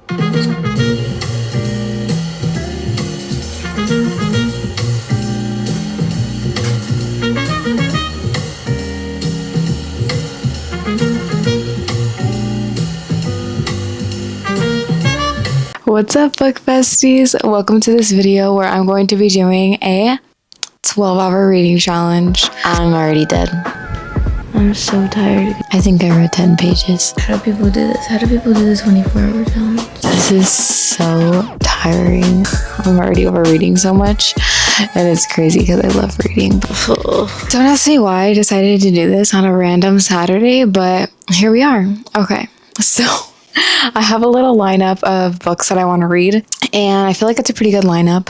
What's up, book besties? Welcome to this video where I'm going to be doing a 12-hour reading challenge. I'm already dead. I'm so tired. I think I read 10 pages. How do people do this? How do people do the 24-hour challenge? This is so tiring. I'm already over reading so much, and it's crazy because I love reading. Don't ask me why I decided to do this on a random Saturday, but here we are. Okay, so I have a little lineup of books that I want to read, and I feel like it's a pretty good lineup,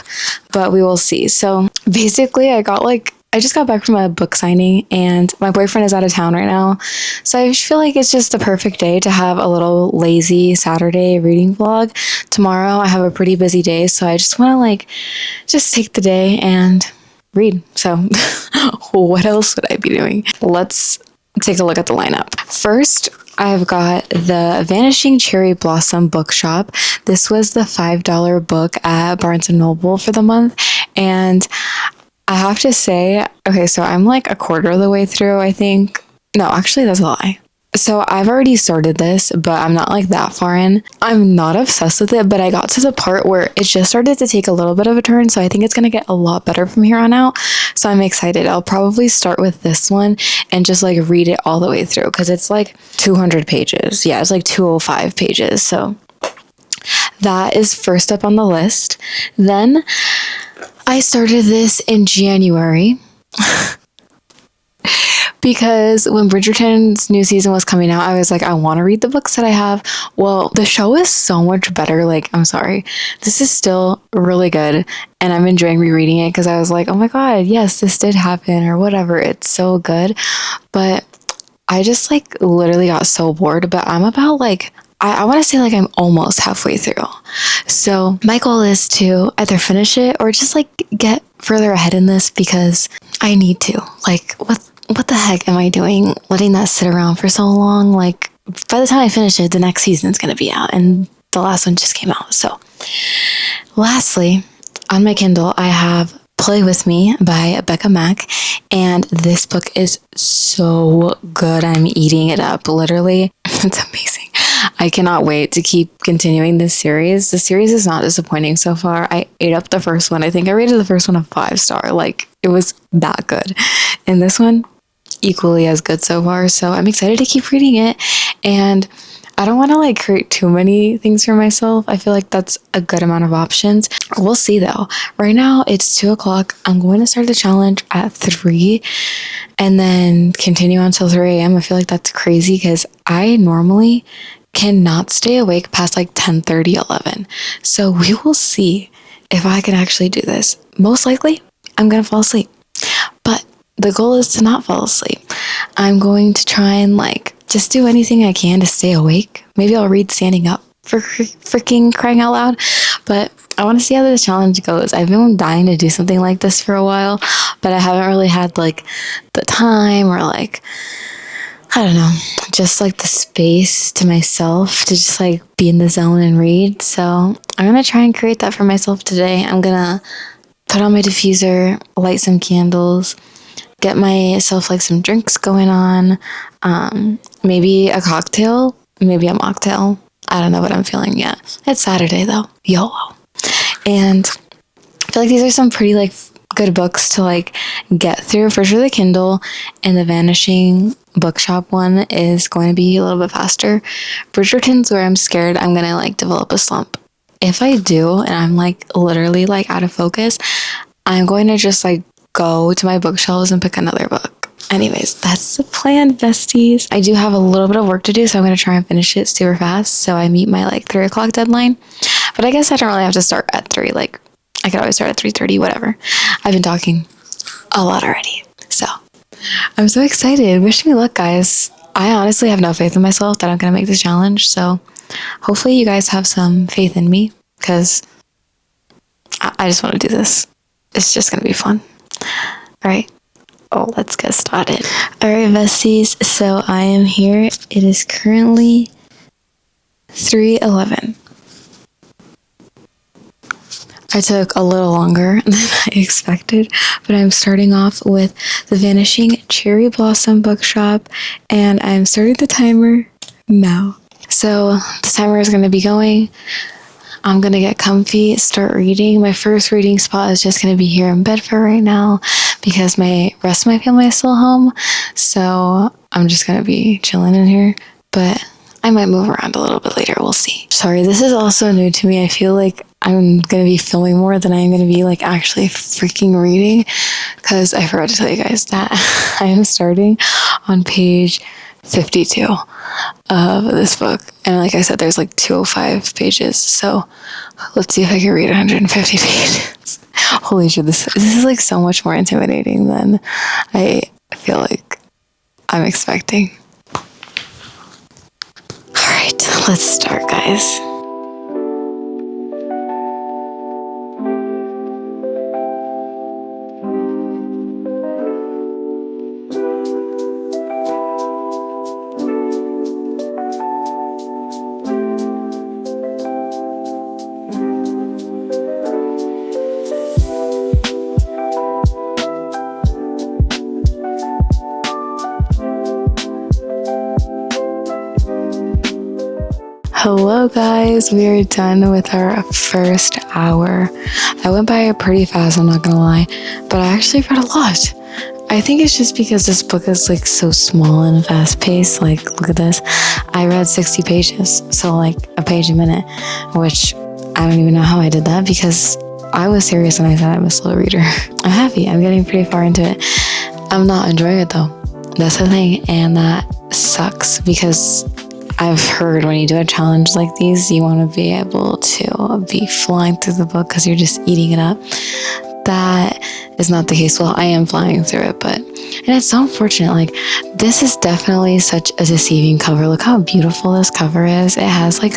but we will see. So basically, I just got back from a book signing, and my boyfriend is out of town right now, so I feel like it's just the perfect day to have a little lazy Saturday reading vlog. Tomorrow I have a pretty busy day, so I just want to just take the day and read. So what else would I be doing? Let's take a look at the lineup. First, I've got the Vanishing Cherry Blossom Bookshop. This was the $5 book at Barnes & Noble for the month, and I have to say, okay, so I'm like a quarter of the way through, I think. No, actually, that's a lie. So I've already started this, but I'm not like that far in. I'm not obsessed with it, but I got to the part where it just started to take a little bit of a turn, so I think it's going to get a lot better from here on out. So I'm excited. I'll probably start with this one and just read it all the way through, because it's 200 pages. Yeah, it's 205 pages. So that is first up on the list. Then I started this in January because when Bridgerton's new season was coming out, I was like, I want to read the books that I have. Well, the show is so much better. I'm sorry. This is still really good, and I'm enjoying rereading it because I was like, oh my God, yes, this did happen or whatever. It's so good. But I just literally got so bored, but I'm about I want to say I'm almost halfway through. So my goal is to either finish it or just get further ahead in this, because I need to. What the heck am I doing letting that sit around for so long? By the time I finish it, the next season's going to be out, and the last one just came out. So lastly, on my Kindle, I have Play With Me by Becca Mack, and this book is so good. I'm eating it up, literally. It's amazing. I cannot wait to keep continuing this series. The series is not disappointing so far. I ate up the first one. I think I rated the first one a 5-star. It was that good. And this one, equally as good so far. So I'm excited to keep reading it. And I don't want to create too many things for myself. I feel like that's a good amount of options. We'll see though. Right now it's 2 o'clock. I'm going to start the challenge at 3 and then continue until 3 a.m. I feel like that's crazy because I normally cannot stay awake past 10:30, 11. So we will see if I can actually do this. Most likely I'm going to fall asleep, but the goal is to not fall asleep. I'm going to try and just do anything I can to stay awake. Maybe I'll read standing up, for freaking crying out loud. But I want to see how this challenge goes. I've been dying to do something like this for a while, but I haven't really had the time or I don't know, just the space to myself to just be in the zone and read. So I'm going to try and create that for myself today. I'm going to put on my diffuser, light some candles, get myself some drinks going on, maybe a cocktail, maybe a mocktail. I don't know what I'm feeling yet. It's Saturday though, YOLO. And I feel these are some pretty good books to get through. For sure the Kindle and the Vanishing Bookshop one is going to be a little bit faster. Bridgerton's where I'm scared I'm gonna develop a slump. If I do and I'm literally out of focus, I'm going to just go to my bookshelves and pick another book. Anyways, that's the plan, besties. I do have a little bit of work to do, so I'm going to try and finish it super fast so I meet my 3 o'clock deadline. But I guess I don't really have to start at 3. I could always start at 3:30, whatever. I've been talking a lot already. So I'm so excited. Wish me luck, guys. I honestly have no faith in myself that I'm going to make this challenge. So hopefully you guys have some faith in me, because I just want to do this. It's just going to be fun. All right. Oh, let's get started. All right, besties. So I am here. It is currently 3:11. I took a little longer than I expected, but I'm starting off with The Vanishing Cherry Blossom Bookshop, and I'm starting the timer now. So the timer is going to be going. I'm going to get comfy, start reading. My first reading spot is just going to be here in Bedford right now because my rest of my family is still home. So I'm just going to be chilling in here, but I might move around a little bit later. We'll see. Sorry, this is also new to me. I feel like I'm going to be filming more than I'm going to be like actually freaking reading, because I forgot to tell you guys that I am starting on page 52 of this book. And like I said, there's like 205 pages. So let's see if I can read 150 pages. Holy shit, this is like so much more intimidating than I feel like I'm expecting. All right, let's start, guys. Hello guys, we are done with our first hour. I went by it pretty fast, I'm not gonna lie, but I actually read a lot. I think it's just because this book is like so small and fast paced. Like, look at this. I read 60 pages, so like a page a minute, which I don't even know how I did that because I was serious when I said I'm a slow reader. I'm happy, I'm getting pretty far into it. I'm not enjoying it though. That's the thing, and that sucks because I've heard when you do a challenge like these, you want to be able to be flying through the book because you're just eating it up. That is not the case. Well, I am flying through it, and it's so unfortunate. Like, this is definitely such a deceiving cover. Look how beautiful this cover is. It has like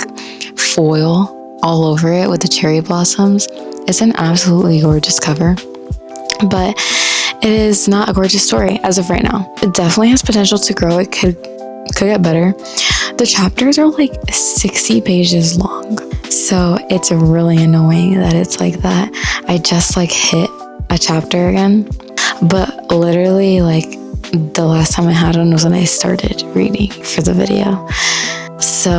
foil all over it with the cherry blossoms. It's an absolutely gorgeous cover, but it is not a gorgeous story as of right now. It definitely has potential to grow. It could get better. The chapters are like 60 pages long, so it's really annoying that it's like that. I just like hit a chapter again, but literally like the last time I had one was when I started reading for the video. So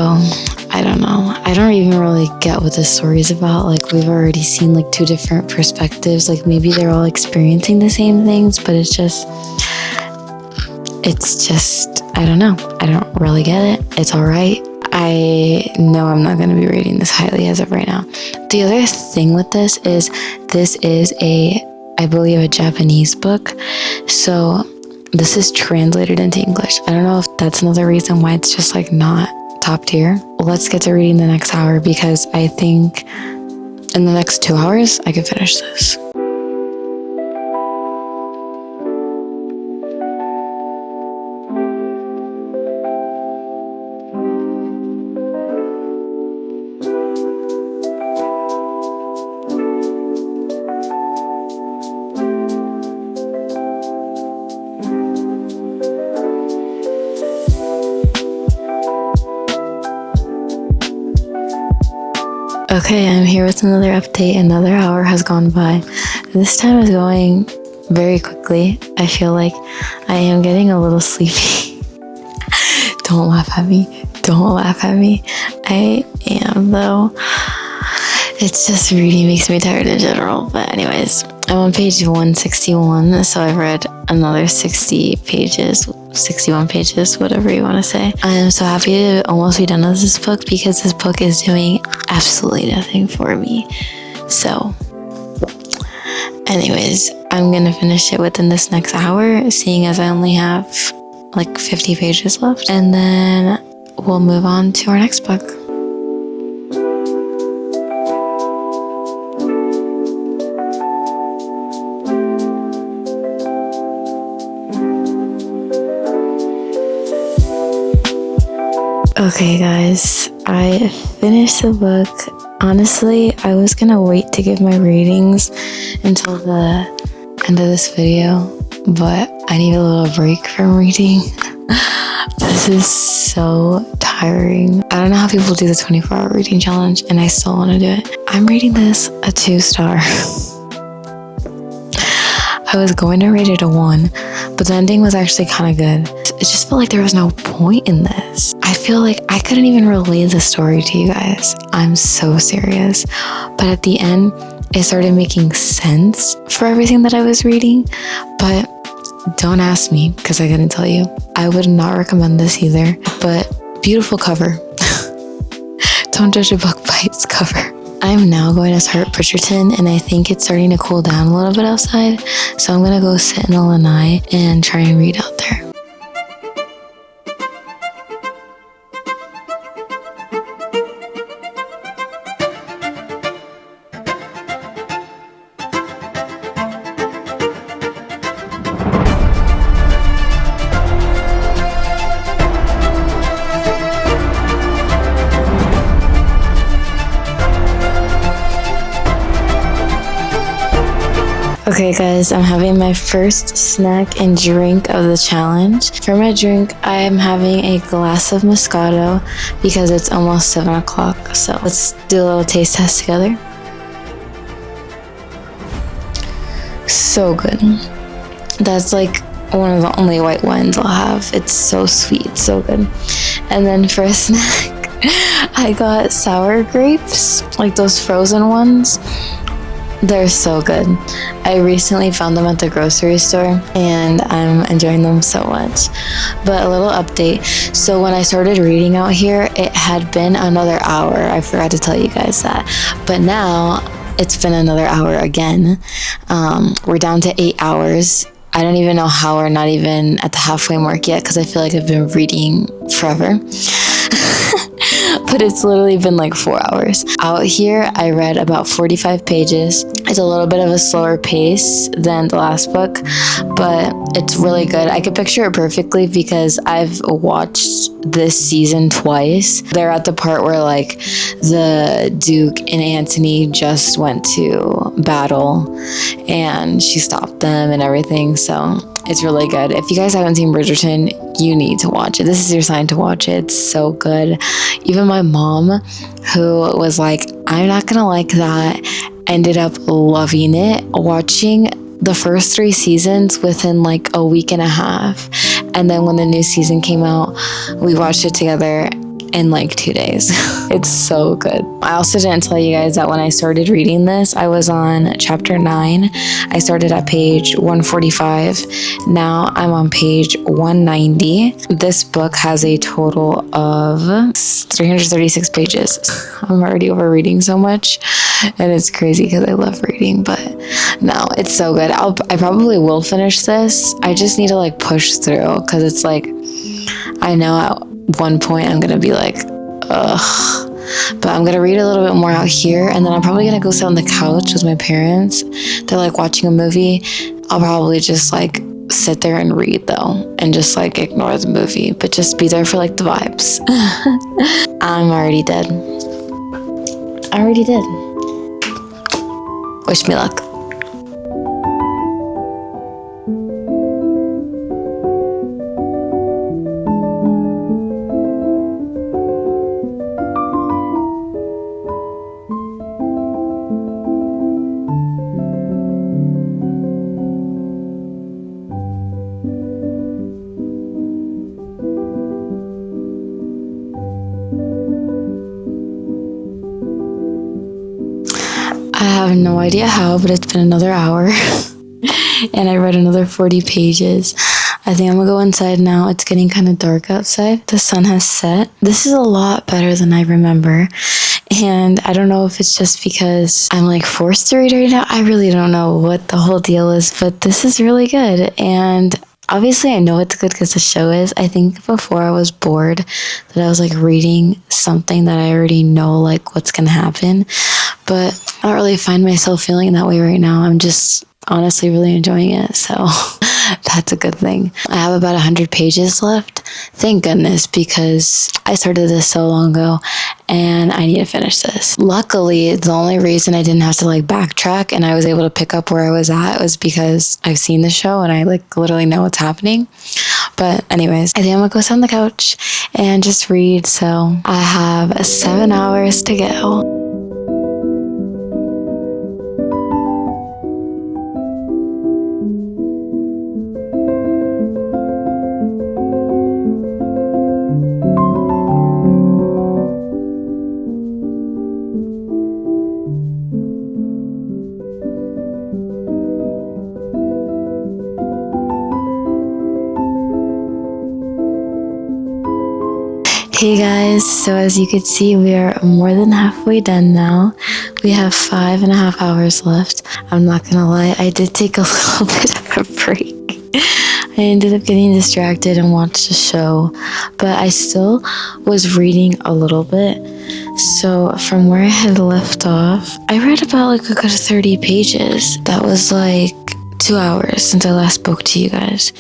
I don't know. I don't even really get what this story is about. Like, we've already seen like two different perspectives. Like, maybe they're all experiencing the same things, but it's just I don't know. I don't really get it. It's all right. I know I'm not going to be rating this highly as of right now. The other thing with this is I believe a Japanese book. So this is translated into English. I don't know if that's another reason why it's just like not top tier. Let's get to reading the next hour because I think in the next 2 hours I could finish this. Okay, I'm here with another update. Another hour has gone by. This time is going very quickly. I feel like I am getting a little sleepy. Don't laugh at me. Don't laugh at me. I am though. It's just reading makes me tired in general. But anyways, I'm on page 161, so I've read another 60 pages, 61 pages, whatever you want to say. I am so happy to almost be done with this book because this book is doing absolutely nothing for me. So anyways, I'm going to finish it within this next hour, seeing as I only have like 50 pages left. And then we'll move on to our next book. Okay guys, I finished the book. Honestly, I was gonna wait to give my ratings until the end of this video, but I need a little break from reading. This is so tiring. tiring. I don't know how people do the 24-hour reading challenge, and I still want to do it. I'm rating this a 2-star. I was going to rate it a 1, but the ending was actually kind of good. It just felt like there was no point in this. I feel like I couldn't even relay the story to you guys. I'm so serious. But at the end, it started making sense for everything that I was reading. But don't ask me, because I couldn't tell you. I would not recommend this either. But beautiful cover. Don't judge a book by its cover. I'm now going to start Bridgerton, and I think it's starting to cool down a little bit outside. So I'm going to go sit in the lanai and try and read out there. Okay guys, I'm having my first snack and drink of the challenge. For my drink, I am having a glass of Moscato because it's almost 7 o'clock. So let's do a little taste test together. So good. That's like one of the only white wines I'll have. It's so sweet, so good. And then for a snack, I got sour grapes, like those frozen ones. They're so good. I recently found them at the grocery store and I'm enjoying them so much. But a little update. So when I started reading out here, it had been another hour. I forgot to tell you guys that. But now it's been another hour again. We're down to 8 hours. I don't even know how we're not even at the halfway mark yet because I feel like I've been reading forever. But it's literally been like 4 hours. Out here, I read about 45 pages. It's a little bit of a slower pace than the last book, but it's really good. I could picture it perfectly because I've watched this season twice. They're at the part where like the Duke and Antony just went to battle and she stopped them and everything. So it's really good. If you guys haven't seen Bridgerton, you need to watch it. This is your sign to watch it. It's so good. Even my mom, who was like, I'm not gonna like that, ended up loving it, watching the first 3 seasons within like a week and a half. And then when the new season came out, we watched it together in like 2 days. It's so good. I also didn't tell you guys that when I started reading this, I was on chapter 9. I started at page 145. Now I'm on page 190. This book has a total of 336 pages. I'm already over reading so much and it's crazy because I love reading, but no, it's so good. I probably will finish this. I just need to like push through because it's like, I know at one point I'm gonna be like, ugh, but I'm gonna read a little bit more out here and then I'm probably gonna go sit on the couch with my parents. They're like watching a movie. I'll probably just like sit there and read though and just like ignore the movie, but just be there for like the vibes. I'm already dead. I already did. Wish me luck. I have no idea how, but it's been another hour and I read another 40 pages. I think I'm gonna go inside now. It's getting kind of dark outside. The sun has set. This is a lot better than I remember. And I don't know if it's just because I'm like forced to read right now. I really don't know what the whole deal is, but this is really good. And obviously I know it's good because the show is. I think before I was bored that I was like reading something that I already know like what's gonna happen. But I don't really find myself feeling that way right now. I'm just honestly really enjoying it. So that's a good thing. I have about 100 pages left. Thank goodness, because I started this so long ago and I need to finish this. Luckily, the only reason I didn't have to like backtrack and I was able to pick up where I was at was because I've seen the show and I like literally know what's happening. But anyways, I think I'm gonna go sit on the couch and just read. So I have 7 hours to go. Hey guys, so as you can see, we are more than halfway done now. We have 5.5 hours left. I'm not gonna lie, I did take a little bit of a break. I ended up getting distracted and watched a show, but I still was reading a little bit. So from where I had left off, I read about like a good 30 pages. That was like 2 hours since I last spoke to you guys.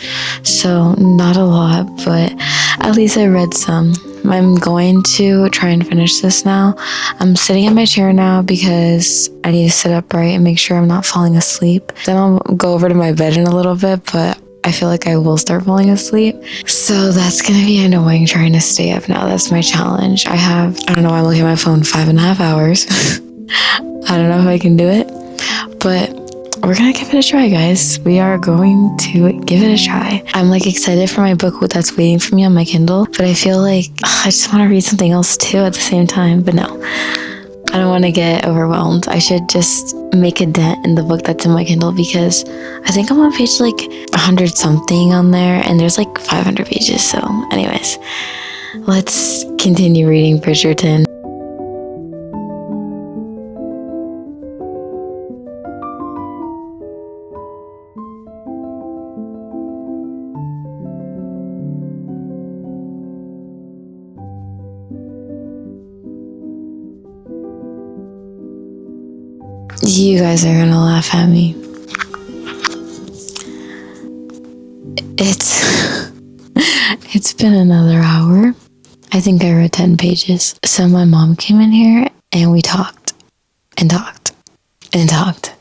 So not a lot, but at least I read some. I'm going to try and finish this now. I'm sitting in my chair now because I need to sit upright and make sure I'm not falling asleep. Then I'll go over to my bed in a little bit, but I feel like I will start falling asleep. So that's gonna be annoying trying to stay up now. That's my challenge. I don't know why I'm looking at my phone 5.5 hours. I don't know if I can do it, but we're gonna give it a try, guys. We are going to give it a try. I'm like excited for my book that's waiting for me on my Kindle, but I feel like I just want to read something else too at the same time. But no, I don't want to get overwhelmed. I should just make a dent in the book that's in my Kindle because I think I'm on page like 100 something on there and there's like 500 pages. So anyways, let's continue reading Bridgerton. You guys are gonna laugh at me. It's been another hour. I think I read 10 pages. So my mom came in here and we talked and talked and talked.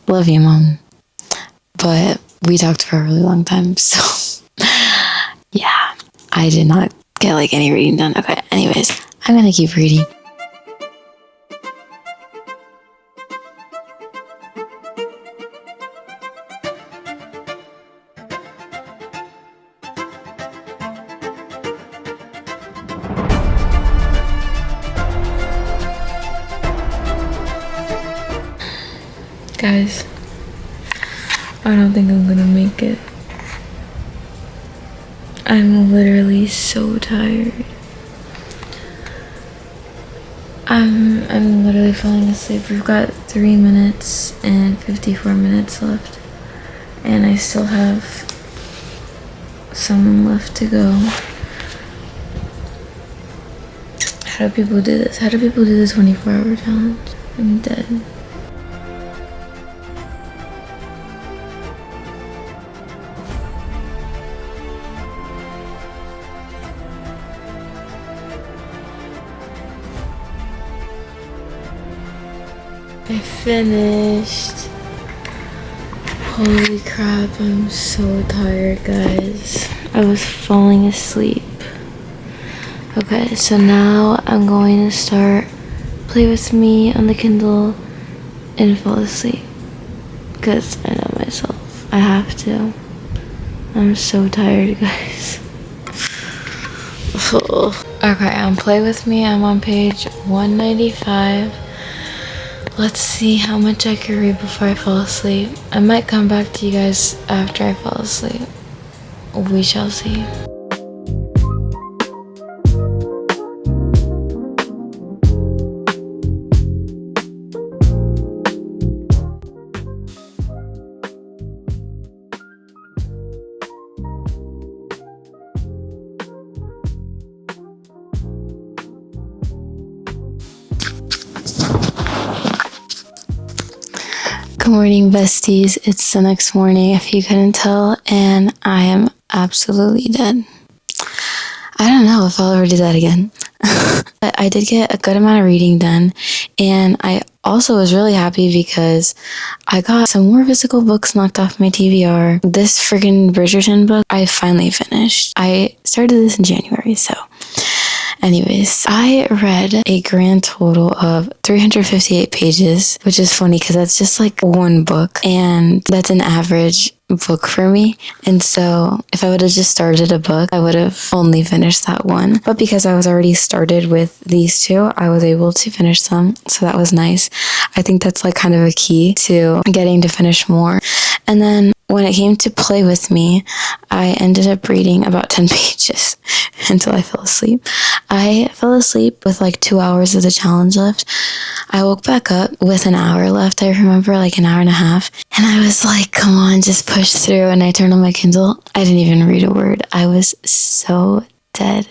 Love you, Mom. But we talked for a really long time. So yeah, I did not get like any reading done. Okay, anyways, I'm gonna keep reading. Guys, I don't think I'm gonna make it. I'm literally so tired. I'm literally falling asleep. We've got 3 minutes and 54 minutes left, and I still have some left to go. How do people do this? How do people do the 24-hour challenge? I'm dead. I finished. Holy crap, I'm so tired, guys. I was falling asleep. Okay, so now I'm going to start Play With Me on the Kindle and fall asleep. Because I know myself. I have to. I'm so tired, guys. Okay, on Play With Me, I'm on page 195. Let's see how much I can read before I fall asleep. I might come back to you guys after I fall asleep. We shall see. Good morning, besties. It's the next morning, if you couldn't tell, and I am absolutely dead. I don't know if I'll ever do that again. But I did get a good amount of reading done, And I also was really happy because I got some more physical books knocked off my TBR. This friggin' Bridgerton book, I finally finished. I started this in January, so... Anyways, I read a grand total of 358 pages, which is funny because that's just like one book, and that's an average book for me. And so if I would have just started a book, I would have only finished that one. But because I was already started with these two, I was able to finish them. So that was nice. I think that's like kind of a key to getting to finish more. And then when it came to Play With Me, I ended up reading about 10 pages until I fell asleep. I fell asleep with like 2 hours of the challenge left. I woke back up with an hour left. I remember like an hour and a half. And I was like, come on, just push through. And I turned on my Kindle. I didn't even read a word. I was so dead.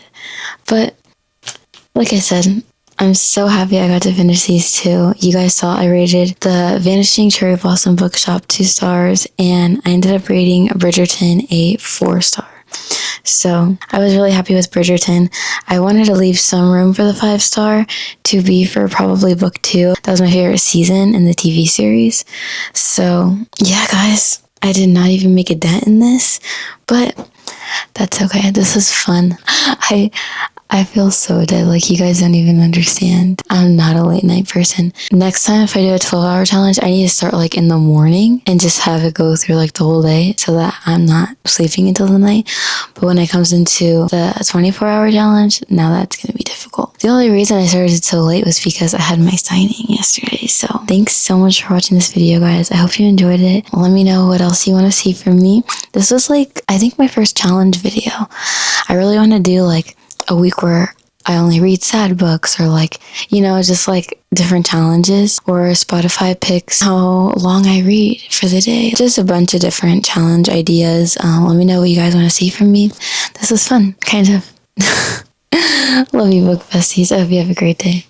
But like I said, I'm so happy I got to finish these two. You guys saw I rated the Vanishing Cherry Blossom Bookshop 2 stars, and I ended up rating Bridgerton a 4-star. So I was really happy with Bridgerton. I wanted to leave some room for the 5-star to be for probably book 2. That was my favorite season in the TV series. So yeah, guys, I did not even make a dent in this, but that's okay. This was fun. I feel so dead, like you guys don't even understand. I'm not a late night person. Next time if I do a 12-hour challenge, I need to start like in the morning and just have it go through like the whole day so that I'm not sleeping until the night. But when it comes into the 24-hour challenge, now that's going to be difficult. The only reason I started so late was because I had my signing yesterday. So thanks so much for watching this video, guys. I hope you enjoyed it. Let me know what else you want to see from me. This was like, I think my first challenge video. I really want to do like a week where I only read sad books, or like, you know, just like different challenges, or Spotify picks how long I read for the day. Just a bunch of different challenge ideas. Let me know what you guys want to see from me. This was fun, kind of. Love you, book besties. I hope you have a great day.